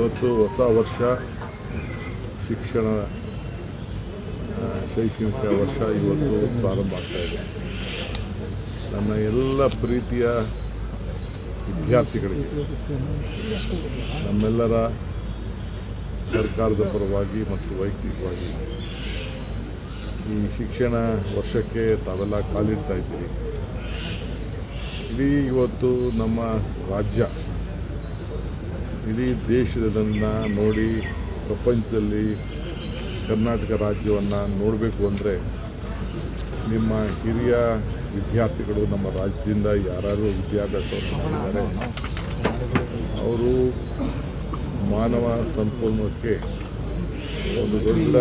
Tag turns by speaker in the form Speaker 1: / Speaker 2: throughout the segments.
Speaker 1: ಇವತ್ತು ಹೊಸ ವರ್ಷ ಶೈಕ್ಷಣಿಕ ವರ್ಷ ಇವತ್ತು ಪ್ರಾರಂಭ ಆಗ್ತಾಯಿದೆ. ನನ್ನ ಎಲ್ಲ ಪ್ರೀತಿಯ ವಿದ್ಯಾರ್ಥಿಗಳಿಗೆ ನಮ್ಮೆಲ್ಲರ ಸರ್ಕಾರದ ಪರವಾಗಿ ಮತ್ತು ವೈಯಕ್ತಿಕವಾಗಿ ಈ ಶಿಕ್ಷಣ ವರ್ಷಕ್ಕೆ ತಾವೆಲ್ಲ ಕಾಲಿಡ್ತಾ ಇದ್ದೀರಿ. ಇಡೀ ಇವತ್ತು ನಮ್ಮ ರಾಜ್ಯ ಇಡೀ ದೇಶದನ್ನು ನೋಡಿ ಪ್ರಪಂಚದಲ್ಲಿ ಕರ್ನಾಟಕ ರಾಜ್ಯವನ್ನು ನೋಡಬೇಕು ಅಂದರೆ ನಿಮ್ಮ ಹಿರಿಯ ವಿದ್ಯಾರ್ಥಿಗಳು ನಮ್ಮ ರಾಜ್ಯದಿಂದ ಯಾರು ವಿದ್ಯಾಭ್ಯಾಸವನ್ನು ಮಾಡಿದ್ದಾರೆ ಅವರು ಮಾನವ ಸಂಪನ್ಮೂಲಕ್ಕೆ ಒಂದು ದೊಡ್ಡ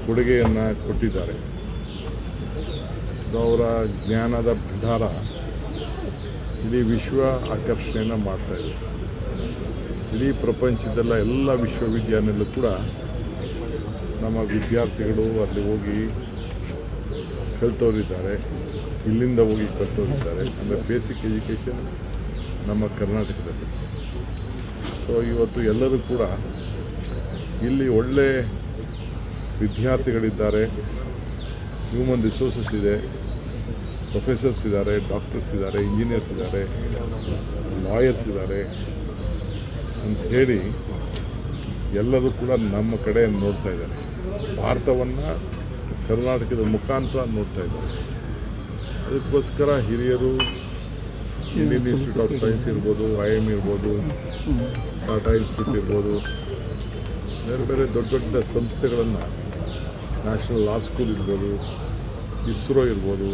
Speaker 1: ಕೊಡುಗೆಯನ್ನು ಕೊಟ್ಟಿದ್ದಾರೆ. ಅವರ ಜ್ಞಾನದ ಭಂಡಾರ ಇಡೀ ವಿಶ್ವ ಆಕರ್ಷಣೆಯನ್ನು ಮಾಡ್ತಾಯಿದೆ. ಇಡೀ ಪ್ರಪಂಚದಲ್ಲ ಎಲ್ಲ ವಿಶ್ವವಿದ್ಯಾನಿಲಯಲ್ಲೂ ಕೂಡ ನಮ್ಮ ವಿದ್ಯಾರ್ಥಿಗಳು ಅಲ್ಲಿ ಹೋಗಿ ಕಲ್ತವರಿದ್ದಾರೆ, ಇಲ್ಲಿಂದ ಹೋಗಿ ಕಲ್ತವರಿದ್ದಾರೆ. ಅಂದರೆ ಬೇಸಿಕ್ ಎಜುಕೇಷನ್ ನಮ್ಮ ಕರ್ನಾಟಕದಲ್ಲಿ. ಸೊ ಇವತ್ತು ಎಲ್ಲರೂ ಕೂಡ ಇಲ್ಲಿ ಒಳ್ಳೆ ವಿದ್ಯಾರ್ಥಿಗಳಿದ್ದಾರೆ, ಹ್ಯೂಮನ್ ರಿಸೋರ್ಸಸ್ ಇದೆ, ಪ್ರೊಫೆಸರ್ಸ್ ಇದ್ದಾರೆ, ಡಾಕ್ಟರ್ಸ್ ಇದ್ದಾರೆ, ಇಂಜಿನಿಯರ್ಸ್ ಇದ್ದಾರೆ, ಲಾಯರ್ಸ್ ಇದ್ದಾರೆ ಅಂಥೇಳಿ ಎಲ್ಲರೂ ಕೂಡ ನಮ್ಮ ಕಡೆ ನೋಡ್ತಾ ಇದ್ದಾರೆ. ಭಾರತವನ್ನು ಕರ್ನಾಟಕದ ಮುಖಾಂತರ ನೋಡ್ತಾ ಇದ್ದಾರೆ. ಅದಕ್ಕೋಸ್ಕರ ಹಿರಿಯರು ಇಂಡಿಯನ್ ಇನ್ಸ್ಟಿಟ್ಯೂಟ್ ಆಫ್ ಸೈನ್ಸ್ ಇರ್ಬೋದು, IIM ಇರ್ಬೋದು, ಟಾಟಾ ಇನ್ಸ್ಟಿಟ್ಯೂಟ್ ಇರ್ಬೋದು, ಬೇರೆ ಬೇರೆ ದೊಡ್ಡ ದೊಡ್ಡ ಸಂಸ್ಥೆಗಳನ್ನು, ನ್ಯಾಷನಲ್ ಲಾ ಸ್ಕೂಲ್ ಇರ್ಬೋದು, ಇಸ್ರೋ ಇರ್ಬೋದು,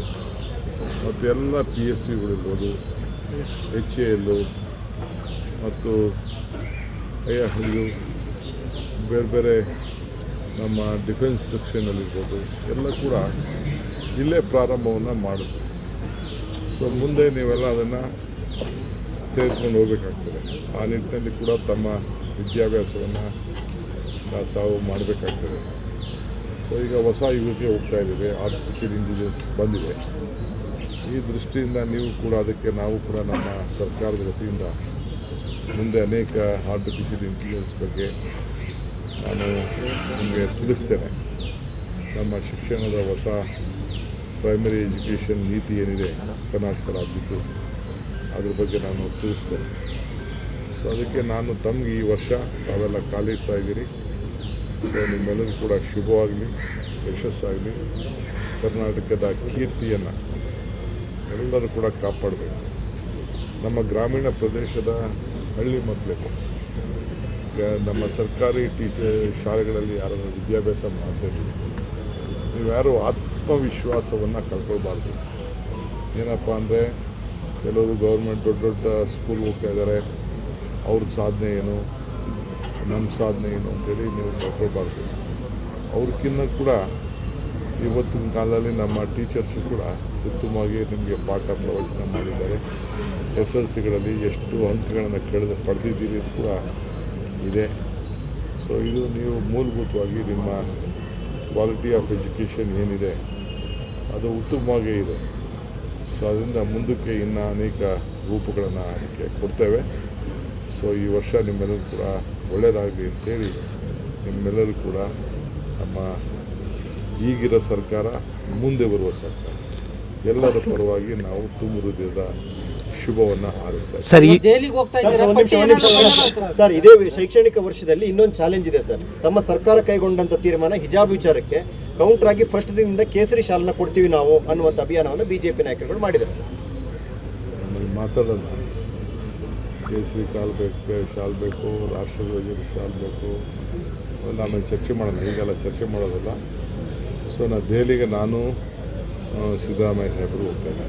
Speaker 1: ಮತ್ತು ಎಲ್ಲ PSUಗಳಿರ್ಬೋದು, HAL ಮತ್ತು ಇದು ಬೇರೆ ಬೇರೆ ನಮ್ಮ ಡಿಫೆನ್ಸ್ ಸೆಕ್ಷನಲ್ಲಿರ್ಬೋದು ಎಲ್ಲ ಕೂಡ ಇಲ್ಲೇ ಪ್ರಾರಂಭವನ್ನು ಮಾಡಿದ್ರು. ಸೊ ಮುಂದೆ ನೀವೆಲ್ಲ ಅದನ್ನು ತೆಗೆದುಕೊಂಡು ಹೋಗಬೇಕಾಗ್ತದೆ. ಆ ನಿಟ್ಟಿನಲ್ಲಿ ಕೂಡ ತಮ್ಮ ವಿದ್ಯಾಭ್ಯಾಸವನ್ನು ತಾವು ಮಾಡಬೇಕಾಗ್ತದೆ. ಸೊ ಈಗ ಹೊಸ ಯುಗಕ್ಕೆ ಹೋಗ್ತಾ ಇದ್ದೀವಿ, ಆರ್ಟಿಫಿಷಿಯಲ್ ಇಂಟೆಲಿಜೆನ್ಸ್ ಬಂದಿದೆ. ಈ ದೃಷ್ಟಿಯಿಂದ ನೀವು ಕೂಡ ಅದಕ್ಕೆ ನಾವು ಕೂಡ ನಮ್ಮ ಸರ್ಕಾರದ ವತಿಯಿಂದ ಮುಂದೆ ಅನೇಕ ಆರ್ಟಿಫಿಷಿಯಲ್ ಇಂಟೆಲಿಜೆನ್ಸ್ ಬಗ್ಗೆ ನಾನು ನಿಮಗೆ ತಿಳಿಸ್ತೇನೆ. ನಮ್ಮ ಶಿಕ್ಷಣದ ಹೊಸ ಪ್ರೈಮರಿ ಎಜುಕೇಷನ್ ನೀತಿ ಏನಿದೆ ಕರ್ನಾಟಕ ರಾಜ್ಯದ್ದು, ಅದ್ರ ಬಗ್ಗೆ ನಾನು ತಿಳಿಸ್ತೇನೆ. ಸೊ ಅದಕ್ಕೆ ನಾನು ತಮಗೆ ಈ ವರ್ಷ ತಾವೆಲ್ಲ ಕಾಲಿಡ್ತಾ ಇದ್ದೀರಿ. ಸೊ ನಿಮ್ಮೆಲ್ಲರೂ ಕೂಡ ಶುಭವಾಗಲಿ, ಯಶಸ್ಸಾಗಲಿ. ಕರ್ನಾಟಕದ ಕೀರ್ತಿಯನ್ನು ಎಲ್ಲರೂ ಕೂಡ ಕಾಪಾಡಬೇಕು. ನಮ್ಮ ಗ್ರಾಮೀಣ ಪ್ರದೇಶದ ಹಳ್ಳಿ ಮಕ್ಕಳಿಗೆ ನಮ್ಮ ಸರ್ಕಾರಿ ಶಾಲೆಗಳಲ್ಲಿ ಯಾರು ವಿದ್ಯಾಭ್ಯಾಸ ಮಾಡ್ತಾಯಿದ್ದೀವಿ, ನೀವು ಯಾರು ಆತ್ಮವಿಶ್ವಾಸವನ್ನು ಕಳ್ಕೊಳ್ಬಾರ್ದು. ಏನಪ್ಪ ಅಂದರೆ ಕೆಲವರು ಗೌರ್ಮೆಂಟ್ ದೊಡ್ಡ ದೊಡ್ಡ ಸ್ಕೂಲ್ ಹೋಗ್ತಾ ಇದ್ದಾರೆ, ಅವ್ರದ್ದು ಸಾಧನೆ ಏನು, ನಮ್ಮ ಸಾಧನೆ ಏನು ಅಂತೇಳಿ ನೀವು ಕಳ್ಕೊಳ್ಬಾರ್ದು. ಅವ್ರಿಗಿನ್ನ ಕೂಡ ಇವತ್ತಿನ ಕಾಲದಲ್ಲಿ ನಮ್ಮ ಟೀಚರ್ಸು ಕೂಡ ಉತ್ತಮವಾಗಿ ನಿಮಗೆ ಪಾಠ ಪ್ರವಚನ ಮಾಡಿದ್ದಾರೆ. SLCಗಳಲ್ಲಿ ಎಷ್ಟು ಅಂಕಗಳನ್ನು ಪಡೆದಿದ್ದೀರಿ ಕೂಡ ಇದೆ. ಸೊ ಇದು ನೀವು ಮೂಲಭೂತವಾಗಿ ನಿಮ್ಮ ಕ್ವಾಲಿಟಿ ಆಫ್ ಎಜುಕೇಷನ್ ಏನಿದೆ ಅದು ಉತ್ತಮವಾಗೇ ಇದೆ. ಸೊ ಅದರಿಂದ ಮುಂದಕ್ಕೆ ಇನ್ನು ಅನೇಕ ರೂಪಗಳನ್ನು ಅದಕ್ಕೆ ಕೊಡ್ತೇವೆ. ಸೊ ಈ ವರ್ಷ ನಿಮ್ಮೆಲ್ಲರೂ ಕೂಡ ಒಳ್ಳೆಯದಾಗಲಿ ಅಂತೇಳಿ ನಿಮ್ಮೆಲ್ಲರೂ ಕೂಡ ನಮ್ಮ ಈಗಿರೋ ಸರ್ಕಾರ, ಮುಂದೆ ಬರುವ ಸರ್ಕಾರ ಎಲ್ಲರ ಪರವಾಗಿ ನಾವು ತುಂಬ ಹೃದಯದ ಶುಭವನ್ನು ಹಾರೈಸ್ತೇವೆ.
Speaker 2: ಸರ್, ಇದೇ ಶೈಕ್ಷಣಿಕ ವರ್ಷದಲ್ಲಿ ಇನ್ನೊಂದು ಚಾಲೆಂಜ್ ಇದೆ ಸರ್. ತಮ್ಮ ಸರ್ಕಾರ ಕೈಗೊಂಡಂಥ ತೀರ್ಮಾನ ಹಿಜಾಬ್ ವಿಚಾರಕ್ಕೆ ಕೌಂಟರ್ ಆಗಿ ಫಸ್ಟ್ ದಿನದಿಂದ ಕೇಸರಿ ಶಾಲನ್ನ ಕೊಡ್ತೀವಿ ನಾವು ಅನ್ನುವಂಥ ಅಭಿಯಾನವನ್ನು BJP ನಾಯಕರುಗಳು ಮಾಡಿದ್ದಾರೆ ಸರ್.
Speaker 1: ನಮಗೆ ಮಾತಾಡೋದು ಕೇಸರಿ ಶಾಲ್ ಬೇಕು, ರಾಷ್ಟ್ರಧ್ವಜದ ಶಾಲ್ ಬೇಕು, ಆಮೇಲೆ ಚರ್ಚೆ ಮಾಡೋಣ. ಈಗೆಲ್ಲ ಚರ್ಚೆ ಮಾಡೋದಲ್ಲ. ಸೊ ದೆಹಲಿಗೆ ನಾನು ಸಿದ್ದರಾಮಯ್ಯ ಸಾಹೇಬರು ಹೋಗ್ತೇನೆ.